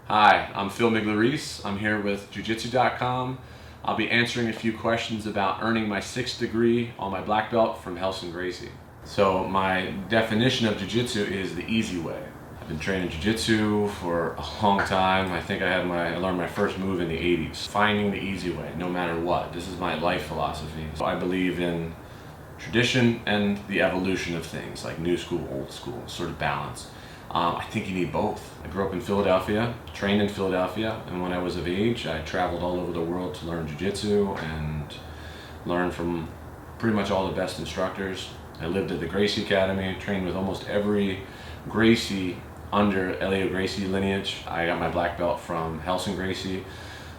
Hi, I'm Phil Migliarese. I'm here with Jiu-Jitsu.com. I'll be answering a few questions about earning my 6th degree on my black belt from Relson Gracie. So my definition of Jiu-Jitsu is the easy way. I've been training Jiu-Jitsu for a long time. I think I learned my first move in the 80s. Finding the easy way, no matter what. This is my life philosophy. So I believe in tradition and the evolution of things, like new school, old school, sort of balance. I think you need both. I grew up in Philadelphia, trained in Philadelphia, and when I was of age, I traveled all over the world to learn Jiu-Jitsu and learn from pretty much all the best instructors. I lived at the Gracie Academy, trained with almost every Gracie under Elio Gracie lineage. I got my black belt from Relson Gracie.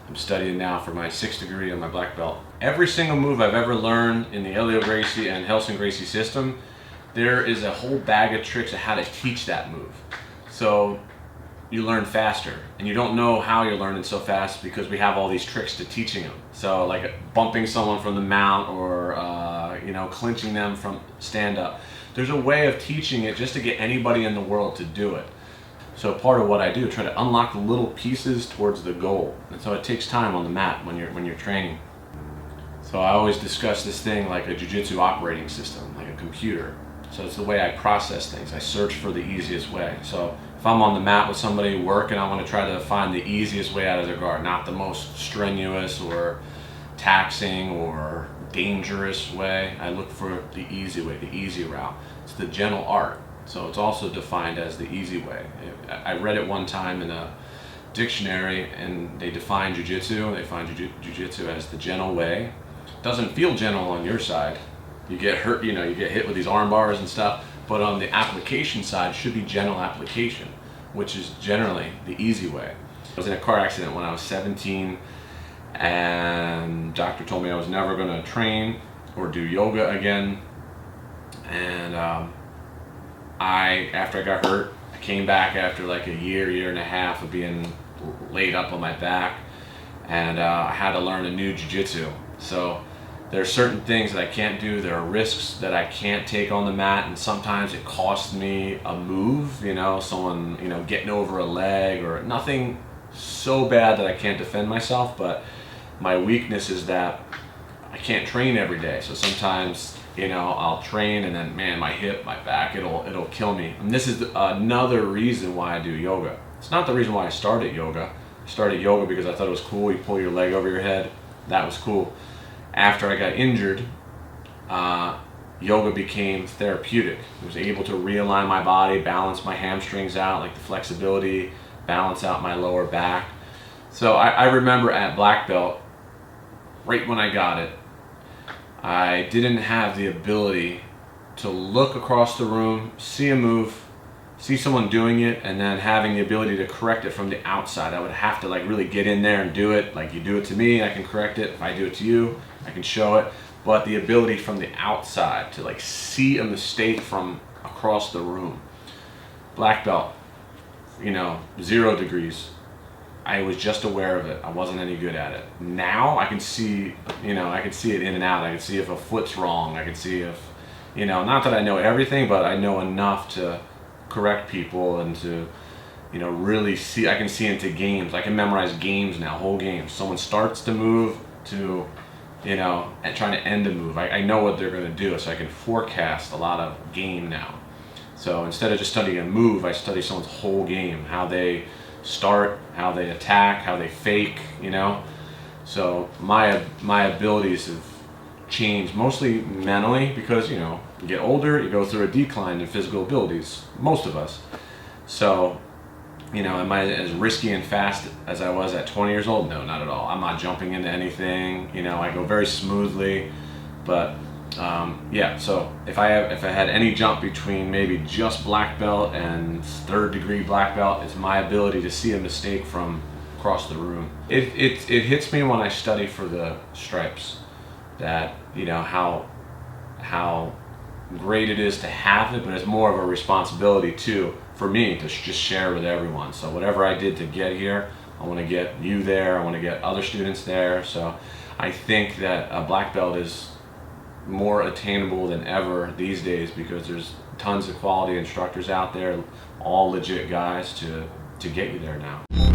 I'm studying now for my 6th degree on my black belt. Every single move I've ever learned in the Elio Gracie and Relson Gracie system, there is a whole bag of tricks of how to teach that move. So you learn faster, and you don't know how you're learning so fast because we have all these tricks to teaching them. So like bumping someone from the mount or clinching them from stand up. There's a way of teaching it just to get anybody in the world to do it. So part of what I do, try to unlock the little pieces towards the goal. And so it takes time on the mat when you're training. So I always discuss this thing like a jiu-jitsu operating system, like a computer. So it's the way I process things. I search for the easiest way. So if I'm on the mat with somebody working, I want to try to find the easiest way out of their guard, not the most strenuous or taxing or dangerous way. I look for the easy way, the easy route. It's the gentle art. So it's also defined as the easy way. I read it one time in a dictionary, and they define jiu-jitsu. They find jiu-jitsu as the gentle way. It doesn't feel gentle on your side. You get hurt, you get hit with these arm bars and stuff, but on the application side, it should be gentle application, which is generally the easy way. I was in a car accident when I was 17, and doctor told me I was never going to train or do yoga again. And after I got hurt, I came back after like a year and a half of being laid up on my back, and I had to learn a new jiu-jitsu. So there are certain things that I can't do. There are risks that I can't take on the mat, and sometimes it costs me a move, someone, getting over a leg, or nothing so bad that I can't defend myself, but my weakness is that I can't train every day. So sometimes, I'll train and then, man, my hip, my back, it'll kill me. And this is another reason why I do yoga. It's not the reason why I started yoga. I started yoga because I thought it was cool. You pull your leg over your head. That was cool. After I got injured, yoga became therapeutic. I was able to realign my body, balance my hamstrings out, like the flexibility, balance out my lower back. So I remember at black belt, right when I got it, I didn't have the ability to look across the room, see a move, see someone doing it, and then having the ability to correct it from the outside. I would have to really get in there and do it. Like, you do it to me, I can correct it. If I do it to you, I can show it. But the ability from the outside to see a mistake from across the room. Black belt, 0 degrees. I was just aware of it. I wasn't any good at it. Now I can see, I can see it in and out. I can see if a foot's wrong. I can see if, not that I know everything, but I know enough to correct people and to, really see. I can see into games. I can memorize games now, whole games. Someone starts to move to, and trying to end a move. I know what they're going to do, so I can forecast a lot of game now. So instead of just studying a move, I study someone's whole game, how they start, how they attack, how they fake, So my abilities have changed mostly mentally because, you get older, you go through a decline in physical abilities, most of us. So, am I as risky and fast as I was at 20 years old? No, not at all. I'm not jumping into anything, I go very smoothly, but yeah, so if I had any jump between maybe just black belt and 3rd degree black belt, it's my ability to see a mistake from across the room. It hits me when I study for the stripes that, how great it is to have it, but it's more of a responsibility too for me to just share with everyone. So whatever I did to get here, I want to get you there, I want to get other students there. So I think that a black belt is more attainable than ever these days because there's tons of quality instructors out there, all legit guys to get you there now.